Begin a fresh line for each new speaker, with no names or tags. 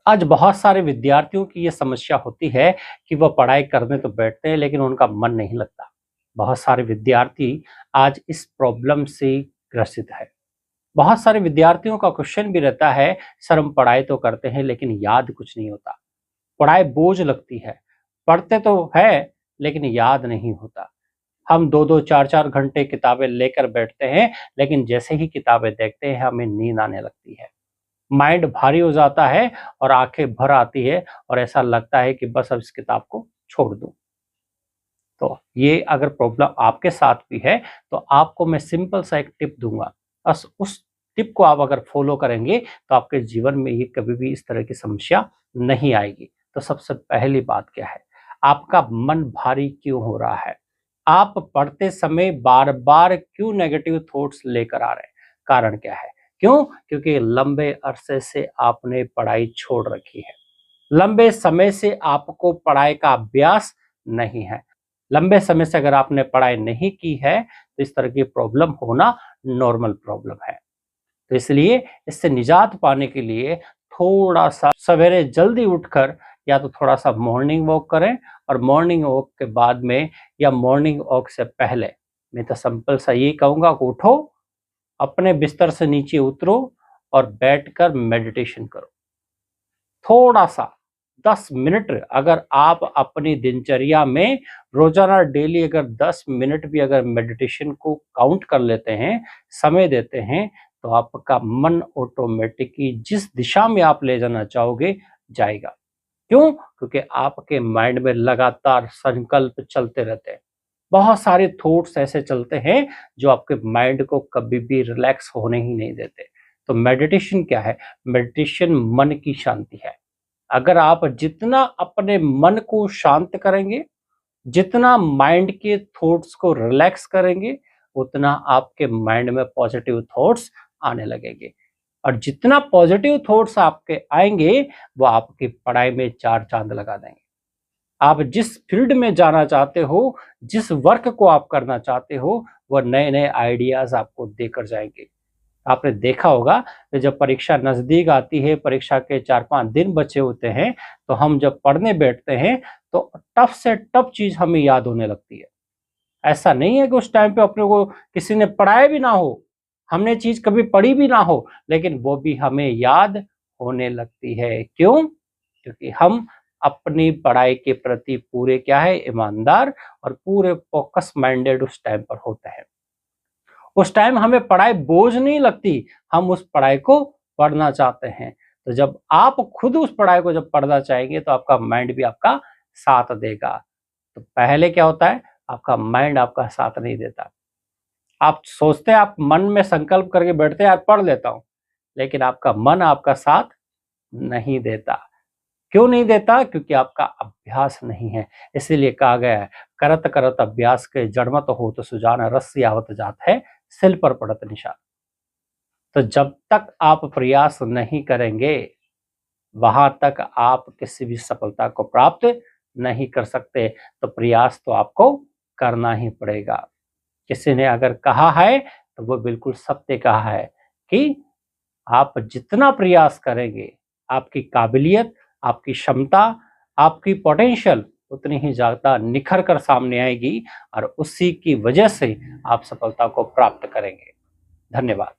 आज बहुत सारे विद्यार्थियों की ये समस्या होती है कि वह पढ़ाई करने तो बैठते हैं लेकिन उनका मन नहीं लगता। बहुत सारे विद्यार्थी आज इस प्रॉब्लम से ग्रसित है। बहुत सारे विद्यार्थियों का क्वेश्चन भी रहता है, सर हम पढ़ाई तो करते हैं लेकिन याद कुछ नहीं होता। पढ़ाई बोझ लगती है, पढ़ते तो है लेकिन याद नहीं होता। हम 2-2 4-4 घंटे किताबें लेकर बैठते हैं लेकिन जैसे ही किताबें देखते हैं हमें नींद आने लगती है। माइंड भारी हो जाता है और आंखें भर आती है और ऐसा लगता है कि बस अब इस किताब को छोड़ दूं। तो ये अगर प्रॉब्लम आपके साथ भी है तो आपको मैं सिंपल सा एक टिप दूंगा। बस उस टिप को आप अगर फॉलो करेंगे तो आपके जीवन में ये कभी भी इस तरह की समस्या नहीं आएगी। तो सबसे पहली बात क्या है, आपका मन भारी क्यों हो रहा है? आप पढ़ते समय बार बार क्यों नेगेटिव थॉट्स लेकर आ रहे हैं? कारण क्या है? क्यों? क्योंकि लंबे अरसे से आपने पढ़ाई छोड़ रखी है। लंबे समय से आपको पढ़ाई का अभ्यास नहीं है। लंबे समय से अगर आपने पढ़ाई नहीं की है तो इस तरह की प्रॉब्लम होना नॉर्मल प्रॉब्लम है। तो इसलिए इससे निजात पाने के लिए थोड़ा सा सवेरे जल्दी उठकर या तो थोड़ा सा मॉर्निंग वॉक करें, और मॉर्निंग वॉक के बाद में या मॉर्निंग वॉक से पहले मैं तो सिंपल सा ये कहूँगा कि उठो, अपने बिस्तर से नीचे उतरो और बैठकर मेडिटेशन करो। थोड़ा सा 10 मिनट अगर आप अपनी दिनचर्या में रोजाना डेली अगर 10 मिनट भी अगर मेडिटेशन को काउंट कर लेते हैं, समय देते हैं, तो आपका मन ऑटोमेटिकली जिस दिशा में आप ले जाना चाहोगे जाएगा। क्यों? क्योंकि आपके माइंड में लगातार संकल्प चलते रहते हैं। बहुत सारे थॉट्स ऐसे चलते हैं जो आपके माइंड को कभी भी रिलैक्स होने ही नहीं देते। तो मेडिटेशन क्या है? मेडिटेशन मन की शांति है। अगर आप जितना अपने मन को शांत करेंगे, जितना माइंड के थॉट्स को रिलैक्स करेंगे, उतना आपके माइंड में पॉजिटिव थॉट्स आने लगेंगे। और जितना पॉजिटिव थॉट्स आपके आएंगे, वो आपकी पढ़ाई में 4 चांद लगा देंगे। आप जिस फील्ड में जाना चाहते हो, जिस वर्क को आप करना चाहते हो, वह नए-नए आइडियाज़ आपको देकर जाएँगे। आपने देखा होगा कि जब परीक्षा नज़दीक आती है, परीक्षा के 4-5 दिन बचे होते हैं, तो हम जब पढ़ने बैठते हैं, तो टफ से टफ चीज़ हमें याद होने लगती है। ऐसा नहीं है कि उस टाइम पे अपने को किसी ने पढ़ाया भी ना हो, हमने चीज़ कभी पढ़ी भी ना हो, लेकिन वो भी हमें याद होने लगती है। क्यों? क्योंकि हम अपनी पढ़ाई के प्रति पूरे क्या है, ईमानदार और पूरे फ़ोकस माइंडेड उस टाइम पर होते हैं। उस टाइम हमें पढ़ाई बोझ नहीं लगती, हम उस पढ़ाई को पढ़ना चाहते हैं। तो जब आप खुद उस पढ़ाई को जब पढ़ना चाहेंगे तो आपका माइंड भी आपका साथ देगा। तो पहले क्या होता है, आपका माइंड आपका साथ नहीं देता। आप सोचते हैं, आप मन में संकल्प करके बैठते हैं, यार पढ़ लेता हूँ, लेकिन आपका मन आपका साथ नहीं देता। क्यों नहीं देता? क्योंकि आपका अभ्यास नहीं है। इसीलिए कहा गया है, करत करत अभ्यास के जड़मत होत सुजान, रस आवत जात है सिल पर पड़त निशान। तो जब तक आप प्रयास नहीं करेंगे, वहां तक आप किसी भी सफलता को प्राप्त नहीं कर सकते। तो प्रयास तो आपको करना ही पड़ेगा। किसी ने अगर कहा है तो वो बिल्कुल सत्य कहा है कि आप जितना प्रयास करेंगे, आपकी काबिलियत, आपकी क्षमता, आपकी पोटेंशियल उतनी ही ज़्यादा निखर कर सामने आएगी और उसी की वजह से आप सफलता को प्राप्त करेंगे। धन्यवाद।